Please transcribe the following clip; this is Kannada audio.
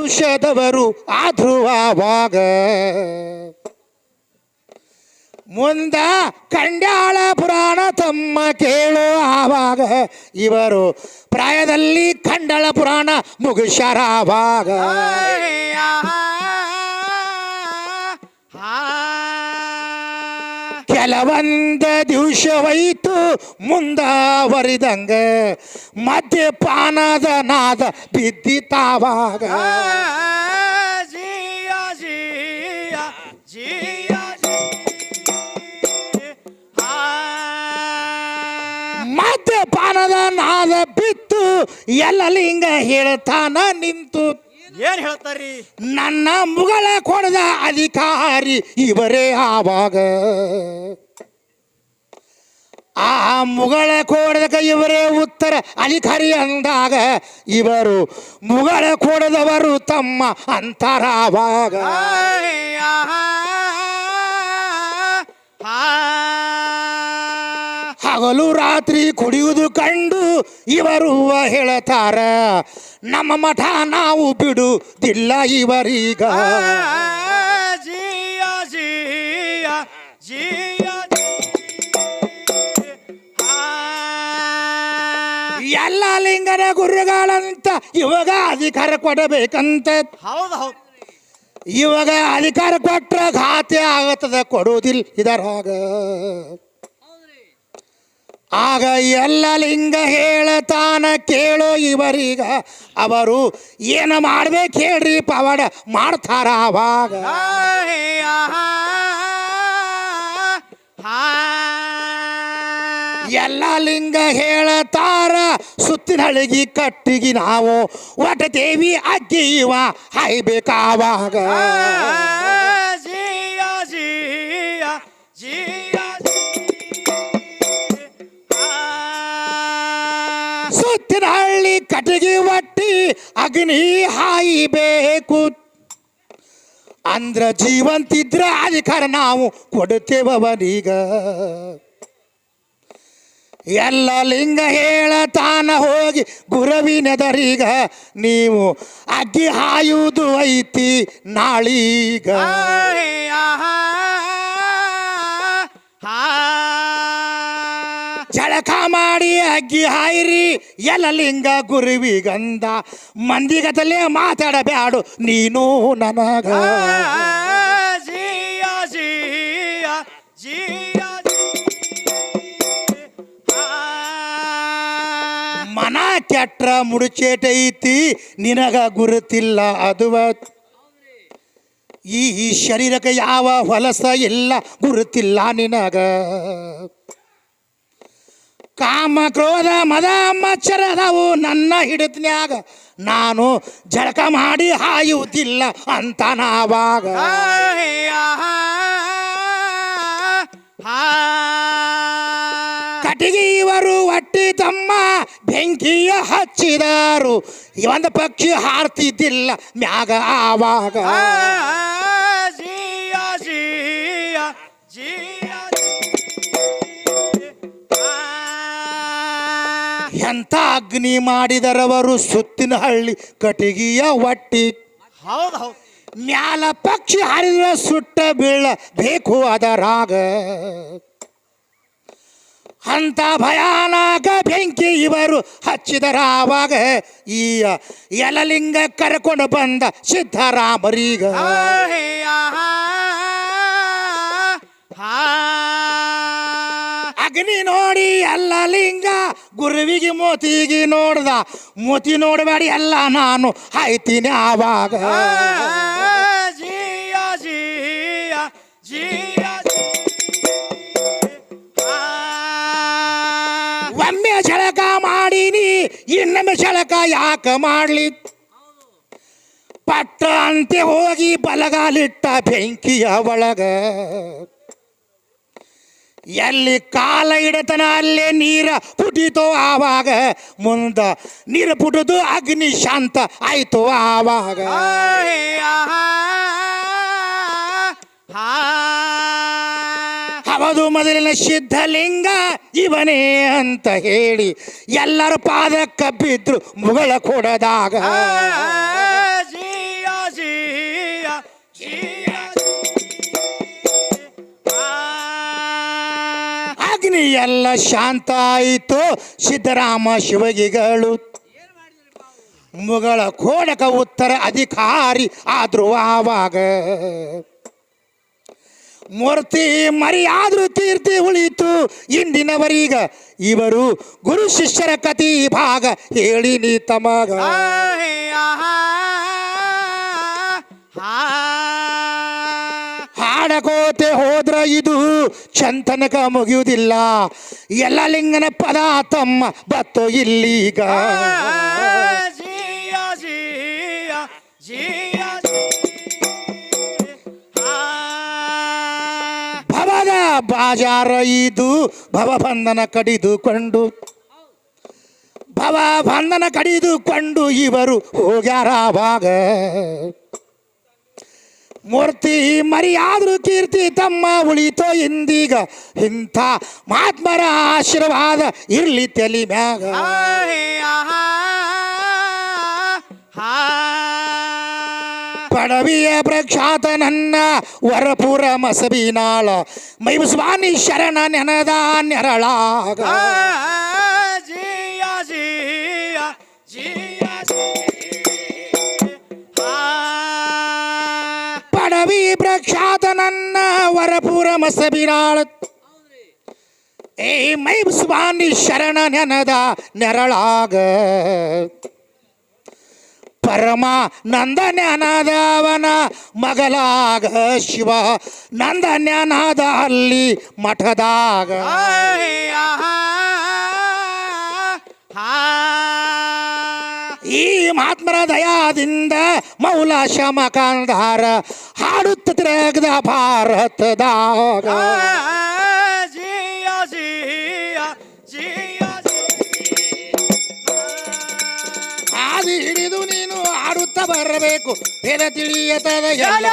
ಪುರುಷದವರು ಆದ್ರೂ ಆವಾಗ ಮುಂದ ಕಂಡ್ಯಾಳ ಪುರಾಣ ತಮ್ಮ ಕೇಳೋ ಆವಾಗ ಇವರು ಪ್ರಾಯದಲ್ಲಿ ಕಂಡಳ ಪುರಾಣ ಮುಗಿಸ್ಯಾರಾವಾಗ ಕೆಲವೊಂದ ದಿವಸವೈತು ಮುಂದವರಿದಂಗ ಮದ್ಯಪಾನದ ನಾದ ಬಿದ್ದಿತಾವಾಗ ಮದ್ಯಪಾನದ ನಾದ ಬಿತ್ತು ಎಲ್ಲ ಲಿಂಗ ಹೇಳ್ತಾನ ನಿಂತು ಏನ್ ಹೇಳ್ತಾರಿ ನನ್ನ ಮುಗಳ ಕೊಡದ ಅಧಿಕಾರಿ ಇವರೇ ಆವಾಗ ಆ ಮುಗಳ ಕೊಡದ ಇವರೇ ಉತ್ತರ ಅಧಿಕಾರಿ ಅಂದಾಗ ಇವರು ಮುಗಳ ಕೊಡದವರು ತಮ್ಮ ಅಂತರಾವಾಗ ಹಗಲು ರಾತ್ರಿ ಕುಡಿಯುವುದು ಕಂಡು ಇವರು ಹೇಳತಾರ ನಮ್ಮ ಮಠ ನಾವು ಬಿಡುವುದಿಲ್ಲ ಇವರೀಗ ಎಲ್ಲ ಲಿಂಗನ ಗುರುಗಳಂತ ಇವಾಗ ಅಧಿಕಾರ ಕೊಡಬೇಕಂತ ಹೌದು ಹೌದು ಇವಾಗ ಅಧಿಕಾರ ಕೊಟ್ರ ಘಾತೆ ಆಗತ್ತದ ಕೊಡುವುದಿಲ್ಲ ಇದರಾಗ ಆಗ ಎಲ್ಲ ಲಿಂಗ ಹೇಳತಾನ ಕೇಳೋ ಇವರೀಗ ಅವರು ಏನು ಮಾಡ್ಬೇಕು ಹೇಳ್ರಿ ಪವಾಡ ಮಾಡ್ತಾರ ಅವಾಗ ಎಲ್ಲ ಲಿಂಗ ಹೇಳತಾರ ಸುತ್ತಿನ ಹಳಗಿ ಕಟ್ಟಿಗಿ ನಾವು ಒಟ್ಟ ದೇವಿ ಅಜ್ಜಿ ಇವ ಹಾಯ್ಬೇಕಾವಾಗ ಸುತ್ತಿನ ಹಳ್ಳಿ ಕಟ್ಟಿಗೆ ಒಟ್ಟಿ ಅಗ್ನಿ ಹಾಯಿಬೇಕು ಅಂದ್ರ ಜೀವಂತಿದ್ರ ಅಧಿಕಾರ ನಾವು ಕೊಡುತ್ತೇವವನೀಗ ಎಲ್ಲ ಲಿಂಗ ಹೇಳತಾನ ಹೋಗಿ ಗುರುವಿನೆದರೀಗ ನೀವು ಅಗ್ಗಿ ಹಾಯುವುದು ಐತಿ ನಾಳೀಗ ಜಳಕ ಮಾಡಿ ಅಗ್ಗಿ ಹಾಯಿರಿ ಎಲ್ಲ ಲಿಂಗ ಗುರುವಿಗಂದ ಮಂದಿಗತಲೇ ಮಾತಾಡಬ್ಯಾಡು ನೀನು ನನಗ ಮನ ಕೆಟ್ರ ಮುಡುಚೇಟೈತಿ ನಿನಗ ಗುರುತಿಲ್ಲ ಅದುವ ಈ ಶರೀರಕ್ಕೆ ಯಾವ ಹೊಲಸ ಇಲ್ಲ ಗುರುತಿಲ್ಲ ನಿನಗ ಕಾಮ ಕ್ರೋಧ ಮದ ಮಚ್ಚರದವು ನನ್ನ ಹಿಡಿತನ್ಯಾಗ ನಾನು ಜಳಕ ಮಾಡಿ ಹಾಯುವುದಿಲ್ಲ ಅಂತ ನಾವಾಗ ಕಟ್ಟಿಗೆ ಇವರು ಒಟ್ಟಿ ತಮ್ಮ ಬೆಂಕಿಯ ಹಚ್ಚಿದರು ಒಂದು ಪಕ್ಷಿ ಹಾರ್ತಿದ್ದಿಲ್ಲ ಮ್ಯಾಗ ಆವಾಗ ಎಂಥ ಅಗ್ನಿ ಮಾಡಿದರವರು ಸುತ್ತಿನ ಹಳ್ಳಿ ಕಟ್ಟಿಗೆಯ ಒಟ್ಟಿ ಹೌದು ಹೌದು ಮ್ಯಾಲ ಪಕ್ಷಿ ಹಾರಿದ್ರ ಸುಟ್ಟ ಬೀಳಬೇಕು ಅದರಾಗ ಅಂತ ಭಯಾನಕ ಬೆಂಕಿ ಇವರು ಹಚ್ಚಿದರ ಆವಾಗ ಈ ಯಲಲಿಂಗ ಕರ್ಕೊಂಡು ಬಂದ ಸಿದ್ಧರಾಮರೀಗ ಅಗ್ನಿ ನೋಡಿ ಎಲ್ಲ ಲಿಂಗ ಗುರುವಿಗೆ ಮೋತಿಗೆ ನೋಡ್ದ ಮೋತಿ ನೋಡಬೇಡಿ ಎಲ್ಲ ನಾನು ಹಾಯ್ತೀನಿ ಆವಾಗ ಒಮ್ಮೆ ಝಳಕ ಮಾಡೀನಿ ಇನ್ನೊಮ್ಮೆ ಝಳಕ ಯಾಕ ಮಾಡ್ಲಿ ಪಟ್ಟ ಅಂತೆ ಹೋಗಿ ಬಲಗಾಲಿಟ್ಟ ಬೆಂಕಿಯ ಒಳಗ ಎಲ್ಲಿ ಕಾಲ ಇಡತನ ಅಲ್ಲೇ ನೀರ ಪುಟಿತೋ ಆವಾಗ ಮುಂದ ನೀರು ಪುಟದು ಅಗ್ನಿ ಶಾಂತ ಆಯ್ತು ಆವಾಗ ಹೌದು ಮೊದಲಿನ ಸಿದ್ಧಲಿಂಗ ಇವನೇ ಅಂತ ಹೇಳಿ ಎಲ್ಲರ ಪಾದಕ್ಕ ಬಿದ್ರು ಮುಗಳ ಕೊಡದಾಗ ಇನ್ನು ಎಲ್ಲ ಶಾಂತ ಆಯಿತು ಸಿದ್ದರಾಮ ಶಿವಗಿಗಳು ಮುಗಳ ಖೋಡಕ ಉತ್ತರ ಅಧಿಕಾರಿ ಆದ್ರು ಆವಾಗ ಮೂರ್ತಿ ಮರಿಯಾದ್ರೂ ಕೀರ್ತಿ ಉಳಿತು ಇಂದಿನವರೀಗ ಇವರು ಗುರು ಶಿಷ್ಯರ ಕತಿ ಭಾಗ ಹೇಳಿ ನೀ ತಮಗ ಹಾಡಕೋತೆ ಹೋದ್ರ ಇದು ಚಂತನಕ ಮುಗಿಯುವುದಿಲ್ಲ ಎಲ್ಲ ಲಿಂಗನ ಪದ ತಮ್ಮ ಬತ್ತು ಇಲ್ಲೀಗ ಭವದ ಬಾಜಾರ ಇದು ಭವಬಂಧನ ಕಡಿದುಕೊಂಡು ಭವಬಂಧನ ಕಡಿದುಕೊಂಡು ಇವರು ಹೋಗ್ಯಾರವಾಗ ಮೂರ್ತಿ ಮರಿಯಾದ್ರೂ ಕೀರ್ತಿ ತಮ್ಮ ಉಳಿತೋ ಇಂದೀಗ ಇಂಥ ಮಹಾತ್ಮರ ಆಶೀರ್ವಾದ ಇರ್ಲಿ ತಲಿ ಮ್ಯಾಗ ಪಡವಿಯ ಪ್ರಖ್ಯಾತ ನನ್ನ ವರಪುರ ಮಸಬಿನಾಳ ಮೈಬಸ್ವಾನಿ ಶರಣ ನೆನದ ನೆರಳಾಗ ಪಡವಿ ಪ್ರಖ್ಯಾತ ನನ್ನ ವರಪುರ ಮಸಬಿನಾಳ ಏ ಮೈಬಸ್ವಾನಿ ಶರಣ ನೆನದ ನೆರಳಾಗ ಪರಮ ನಂದನ್ಯನಾದವನ ಮಗಲಾಗ ಶಿವ ನಂದನ್ಯನಾದ ಅಲ್ಲಿ ಮಠದಾಗ ಈ ಮಹಾತ್ಮರ ದಯಾದಿಂದ ಮೌಲ ಶಮಕಾಂಧಾರ ಹಾಡುತ್ತ ತಿರುಗದ ಭಾರತದಾಗ ಹಾದಿ ಹಿಡಿದು ನೀನು ಆಡುತ್ತಾ ಬರಬೇಕು ಭೇದ ತಿಳಿಯತದ ಎಲ್ಲ